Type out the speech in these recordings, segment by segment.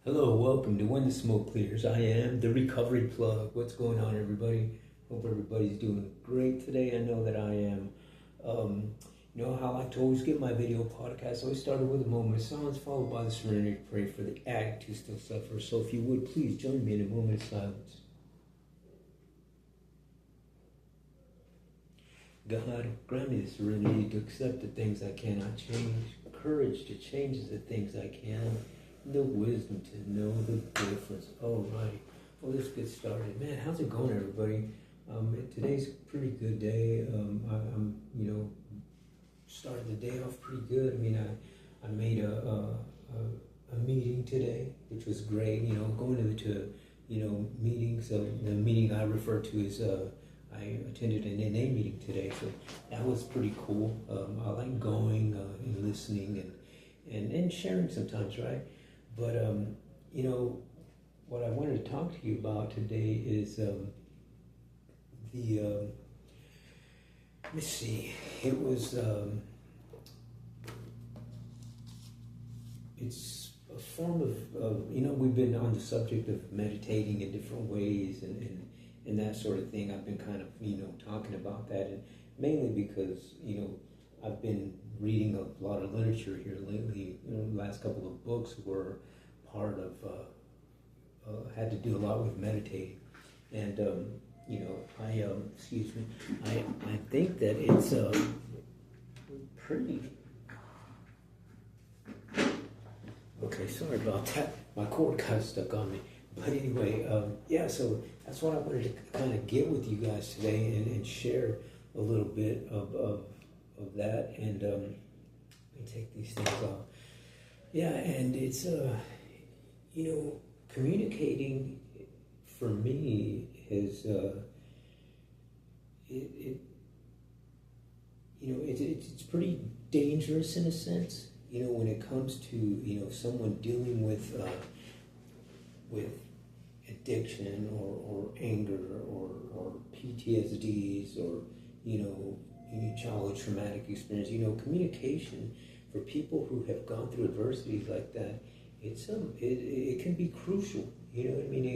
Hello, welcome to When the Smoke Clears. I am the Recovery Plug. What's going on, everybody? Hope everybody's doing great today. I know that I am. You know how I like to always get my video podcast. I always started with a moment of silence, followed by the serenity prayer for the addict who still suffers. So if you would, please join me in a moment of silence. God, grant me the serenity to accept the things I cannot change, courage to change the things I can, the wisdom to know the difference. Alrighty, well, let's get started. Man, how's it going, everybody? Today's a pretty good day. I'm started the day off pretty good. I mean, I made a meeting today, which was great. You know, going to meetings. The meeting I refer to as I attended an NA meeting today, so that was pretty cool. I like going and listening and sharing sometimes, right? But what I wanted to talk to you about today is let's see, it was it's a form of we've been on the subject of meditating in different ways and that sort of thing. I've been kind of talking about that, and mainly because I've been reading a lot of literature here lately. The last couple of books were part of had to do a lot with meditating, and I think that it's pretty. Okay, sorry about that. My cord got stuck on me. But anyway, so that's what I wanted to kind of get with you guys today and share a little bit of that. And let me take these things off. Yeah, and it's, communicating for me is, it's pretty dangerous in a sense, when it comes to, someone dealing with addiction or anger or PTSDs or any childhood traumatic experience. Communication for people who have gone through adversities like that, it can be crucial. You know what I mean?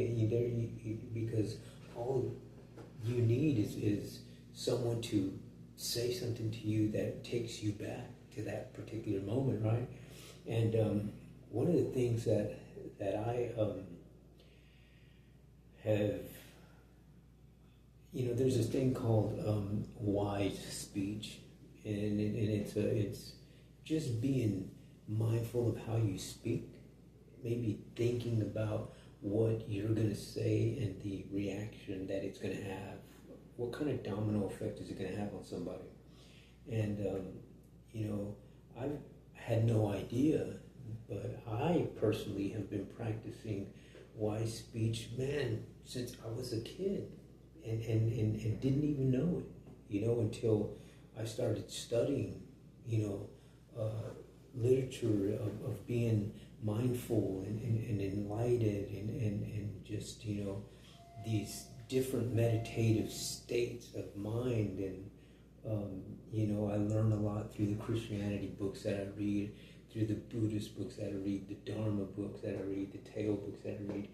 Because all you need is someone to say something to you that takes you back to that particular moment, right? And one of the things that I have, there's this thing called wise speech, and it's just being mindful of how you speak, maybe thinking about what you're going to say and the reaction that it's going to have. What kind of domino effect is it going to have on somebody? And I've had no idea, but I personally have been practicing wise speech, man, since I was a kid, and didn't even know it, until I started studying, literature of being mindful and enlightened and just, these different meditative states of mind. And I learn a lot through the Christianity books that I read, through the Buddhist books that I read, the Dharma books that I read, the Tao books that I read.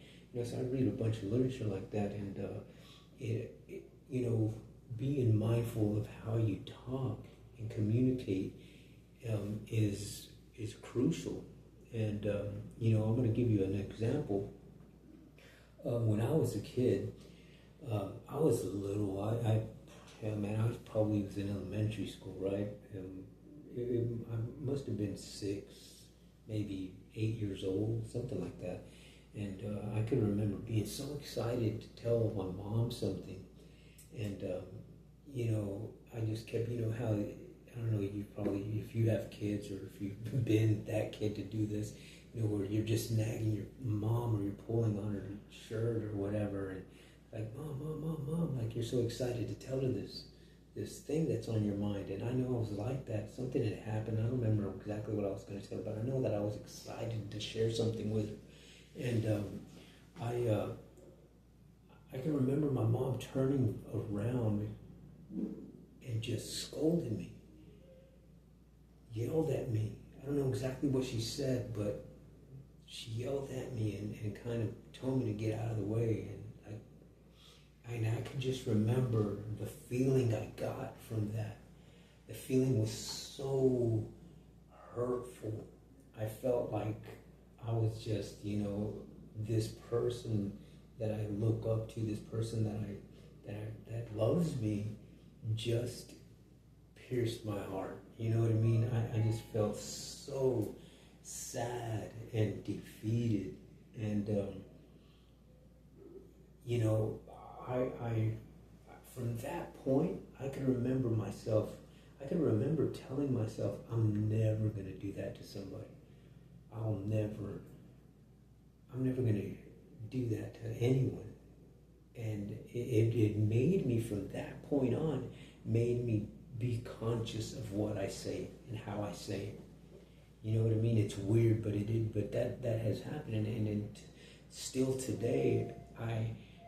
So I read a bunch of literature like that, and being mindful of how you talk and communicate is crucial. And I'm going to give you an example. When I was a kid, I was little. I probably was in elementary school, right? I must have been 6, maybe 8 years old, something like that. And I can remember being so excited to tell my mom something. And, I just kept, how, I don't know, you probably, if you have kids or if you've been that kid to do this, where you're just nagging your mom or you're pulling on her shirt or whatever. And like, mom, like you're so excited to tell her this thing that's on your mind. And I know I was like that. Something had happened. I don't remember exactly what I was going to tell her, but I know that I was excited to share something with her. And I can remember my mom turning around and just scolded me, yelled at me. I don't know exactly what she said, but she yelled at me and kind of told me to get out of the way. And I could just remember the feeling I got from that. The feeling was so hurtful. I felt like I was just, this person that I look up to, this person that loves me, just pierced my heart. You know what I mean? I just felt so sad and defeated. And, I from that point, I could remember myself, I could remember telling myself, I'm never going to do that to somebody. I'm never going to do that to anyone. And it made me, from that point on, made me be conscious of what I say and how I say it. You know what I mean? It's weird, but that has happened. And still today,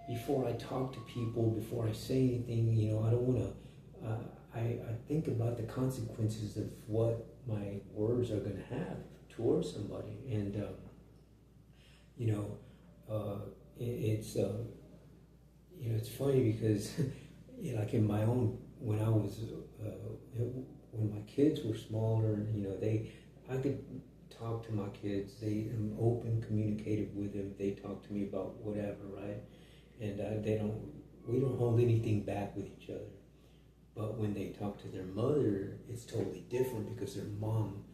before I talk to people, before I say anything, I don't want to, I think about the consequences of what my words are going to have towards somebody. And, it's funny because, like in my own, when I was, when my kids were smaller, I could talk to my kids. I'm open, communicative with them. They talk to me about whatever, right? And we don't hold anything back with each other. But when they talk to their mother, it's totally different because their mom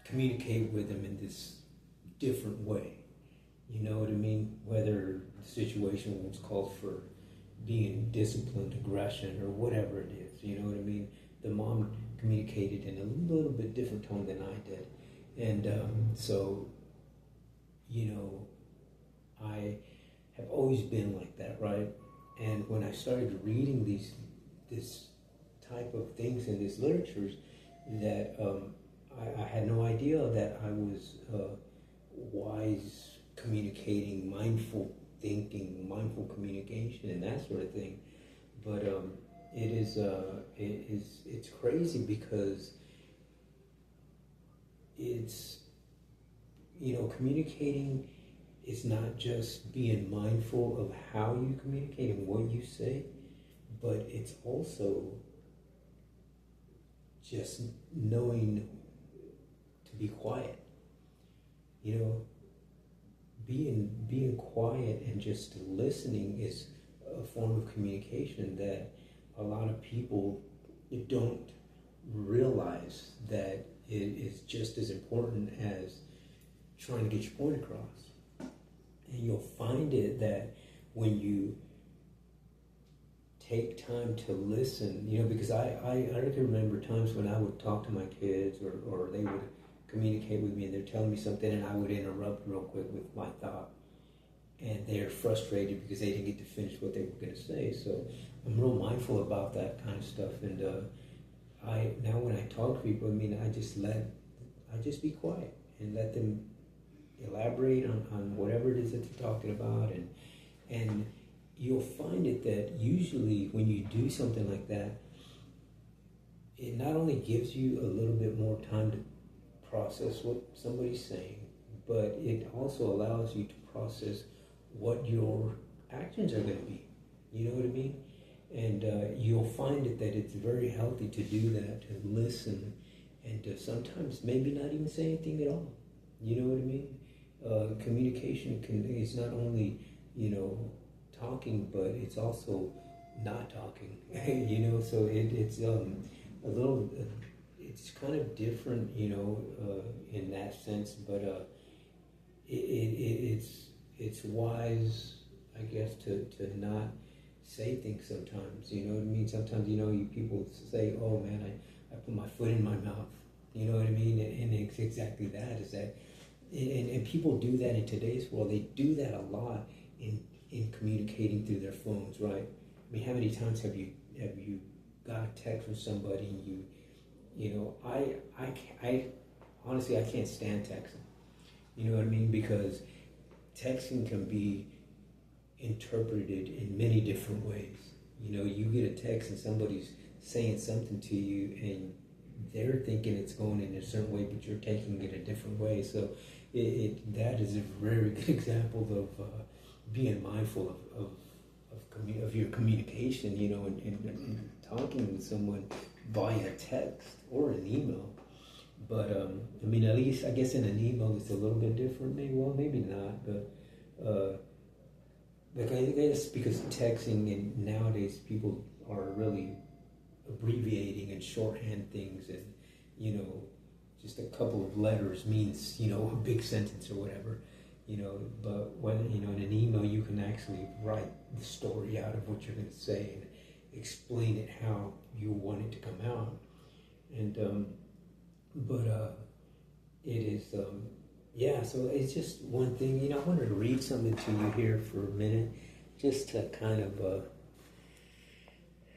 communicated with them in this different way. You know what I mean? Whether the situation was called for being disciplined, aggression, or whatever it is, you know what I mean? The mom communicated in a little bit different tone than I did. And so, I have always been like that, right? And when I started reading this type of things in these literatures, that I had no idea that I was wise communicating, mindful thinking, mindful communication, and that sort of thing. But it's crazy because it's, communicating is not just being mindful of how you communicate and what you say, but it's also just knowing to be quiet. Being quiet and just listening is a form of communication that a lot of people don't realize that it is just as important as trying to get your point across. And you'll find it that when you take time to listen, because I can remember times when I would talk to my kids or they would communicate with me and they're telling me something and I would interrupt real quick with my thought. And they're frustrated because they didn't get to finish what they were going to say. So I'm real mindful about that kind of stuff. And now when I talk to people, I just be quiet and let them elaborate on whatever it is that they're talking about. And you'll find it that usually when you do something like that, it not only gives you a little bit more time to process what somebody's saying, but it also allows you to process what your actions are going to be. You know what I mean? And you'll find it that it's very healthy to do that, to listen, and to sometimes maybe not even say anything at all. You know what I mean? Communication is not only, talking, but it's also not talking. So it's a little, it's kind of different, in that sense, but it's wise, I guess, to not say things sometimes. You know what I mean? Sometimes, people say, "Oh man, I put my foot in my mouth." You know what I mean? And it's exactly that. Is that, and people do that in today's world. They do that a lot in communicating through their phones, right? I mean, how many times have you got a text from somebody and I honestly, I can't stand texting. You know what I mean? Because texting can be interpreted in many different ways. You get a text and somebody's saying something to you and they're thinking it's going in a certain way, but you're taking it a different way. So that is a very good example of being mindful of your communication, you know, and talking with someone via text or an email. But I mean, at least I guess in an email it's a little bit different. Maybe, well, maybe not. But like I guess because texting and nowadays people are really abbreviating and shorthand things, and you know, just a couple of letters means, you know, a big sentence or whatever, you know. But when, you know, in an email you can actually write the story out of what you're going to say and explain it how you want it to come out. And it is yeah. So it's just one thing, you know. I wanted to read something to you here for a minute, just to kind of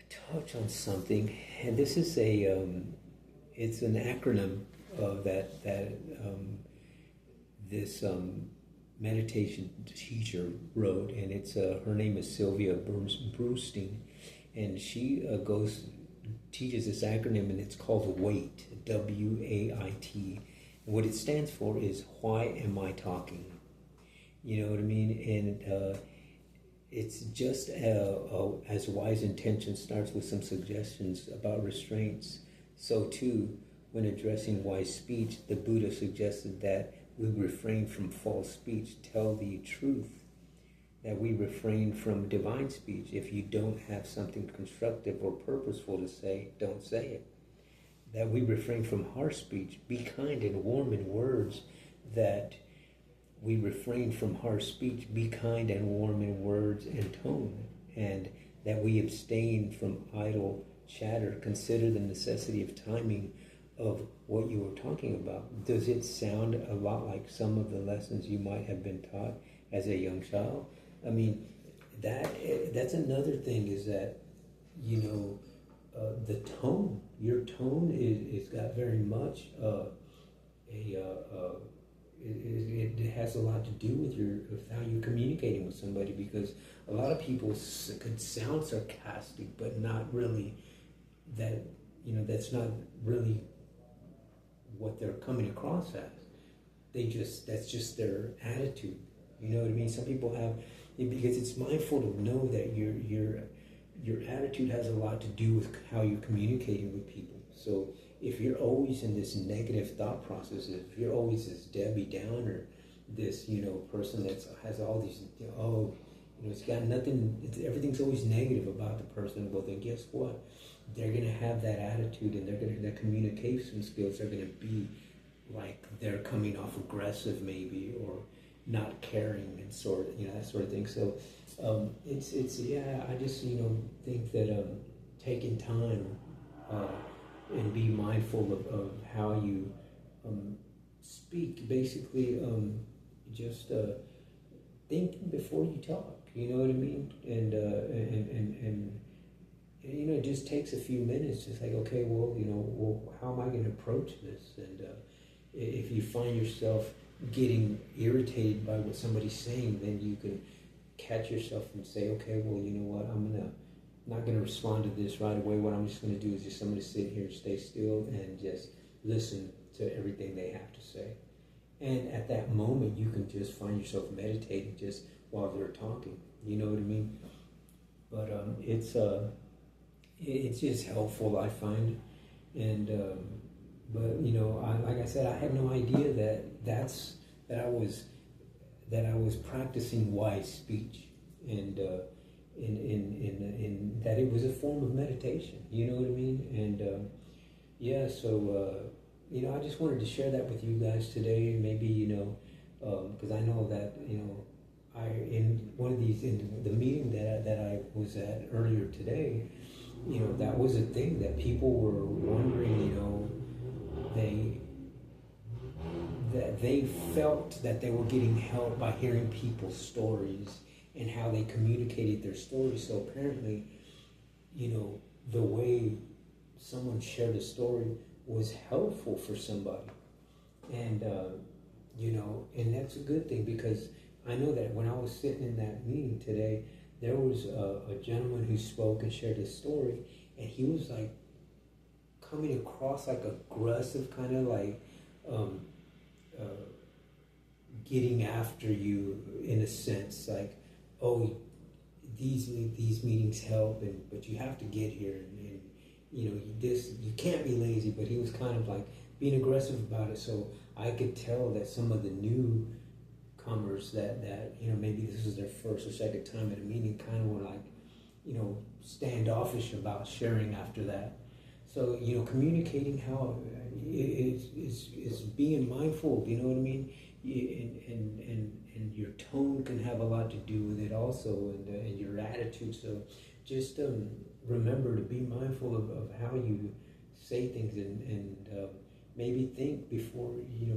touch on something. And this is it's an acronym that this meditation teacher wrote, and it's her name is Sylvia Brewstein, and she teaches this acronym, and it's called WAIT, WAIT. And what it stands for is, why am I talking? You know what I mean? And it's just as wise intention starts with some suggestions about restraints, so too, when addressing wise speech, the Buddha suggested that we refrain from false speech, tell the truth, that we refrain from divine speech. If you don't have something constructive or purposeful to say, don't say it. That we refrain from harsh speech, be kind and warm in words, that we refrain from harsh speech, be kind and warm in words and tone, and that we abstain from idle chatter, consider the necessity of timing of what you were talking about. Does it sound a lot like some of the lessons you might have been taught as a young child? I mean, that's another thing, is that, you know, the tone. Your tone is got very much it has a lot to do with how you're communicating with somebody, because a lot of people could sound sarcastic, but not really that, you know, that's not really what they're coming across as. That's just their attitude. You know what I mean? Some people have, because it's mindful to know that your attitude has a lot to do with how you're communicating with people. So if you're always in this negative thought process, if you're always this Debbie Downer, this, you know, person that has all these, you know, it's got nothing, everything's always negative about the person, well, then guess what? They're going to have that attitude, and their communication skills are going to be like they're coming off aggressive maybe, or not caring, and sort of, you know, that sort of thing. So it's yeah, I just, you know, think that taking time and be mindful of how you speak, basically, just think before you talk, you know what I mean? And you know, it just takes a few minutes, just like, okay, well, you know, well, how am I going to approach this? And if you find yourself getting irritated by what somebody's saying, then you can catch yourself and say, okay, well, you know what, not going to respond to this right away. What I'm just going to do is I'm going to sit here and stay still and just listen to everything they have to say. And at that moment, you can just find yourself meditating just while they're talking. You know what I mean? But it's just helpful, I find. And but you know, like I said, I had no idea that I was practicing wise speech, and in that it was a form of meditation. You know what I mean? And yeah, so you know, I just wanted to share that with you guys today. Maybe, you know, because I know that, you know, in one of these, in the meeting that I was at earlier today, you know, that was a thing that people were wondering, you know, they felt that they were getting help by hearing people's stories and how they communicated their stories. So apparently, you know, the way someone shared a story was helpful for somebody. And, you know, and that's a good thing, because I know that when I was sitting in that meeting today, there was a gentleman who spoke and shared his story, and he was like coming across like aggressive, kind of like getting after you in a sense, like, oh, these meetings help, but you have to get here, and you can't be lazy. But he was kind of like being aggressive about it, so I could tell that some of the newcomers that maybe this is their first or second time at a meeting kind of were like standoffish about sharing after that. So communicating how is being mindful. You know what I mean? And your tone can have a lot to do with it also, and your attitude. So just remember to be mindful of how you say things, and maybe think before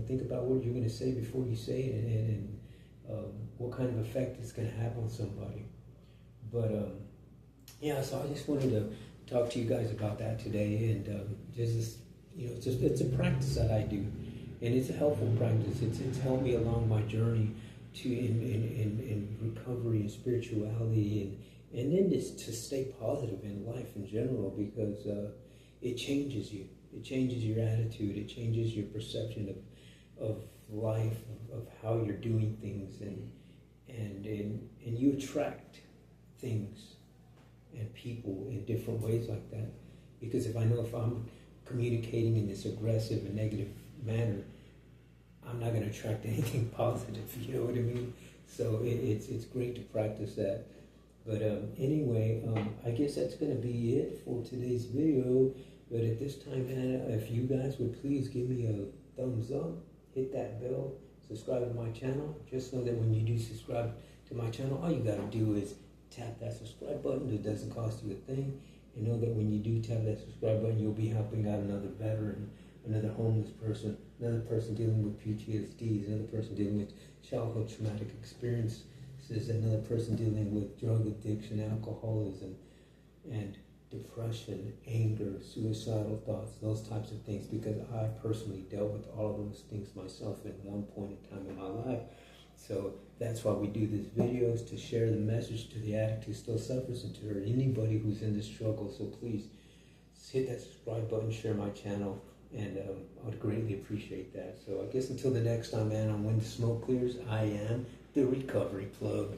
think about what you're going to say before you say it, and what kind of effect it's going to have on somebody. But so I just wanted to talk to you guys about that today, and it's a practice that I do, and it's a helpful practice. It's helped me along my journey in recovery and spirituality, and then just to stay positive in life in general, because it changes you. It changes your attitude. It changes your perception of life, of how you're doing things, and you attract things and people in different ways like that. Because if I'm communicating in this aggressive and negative manner, I'm not going to attract anything positive. You know what I mean? So it's great to practice that. But anyway, I guess that's going to be it for today's video. But at this time, Anna, if you guys would please give me a thumbs up, hit that bell, subscribe to my channel. Just know that when you do subscribe to my channel, all you got to do is tap that subscribe button. It doesn't cost you a thing. And know that when you do tap that subscribe button, you'll be helping out another veteran, another homeless person, another person dealing with PTSD, another person dealing with childhood traumatic experiences, another person dealing with drug addiction, alcoholism, and depression, anger, suicidal thoughts, those types of things, because I personally dealt with all of those things myself at one point in time in my life. So that's why we do these videos, to share the message to the addict who still suffers, and to anybody who's in this struggle. So please hit that subscribe button, share my channel, and I would greatly appreciate that. So I guess until the next time, man, on When the Smoke Clears, I am the Recovery Plug.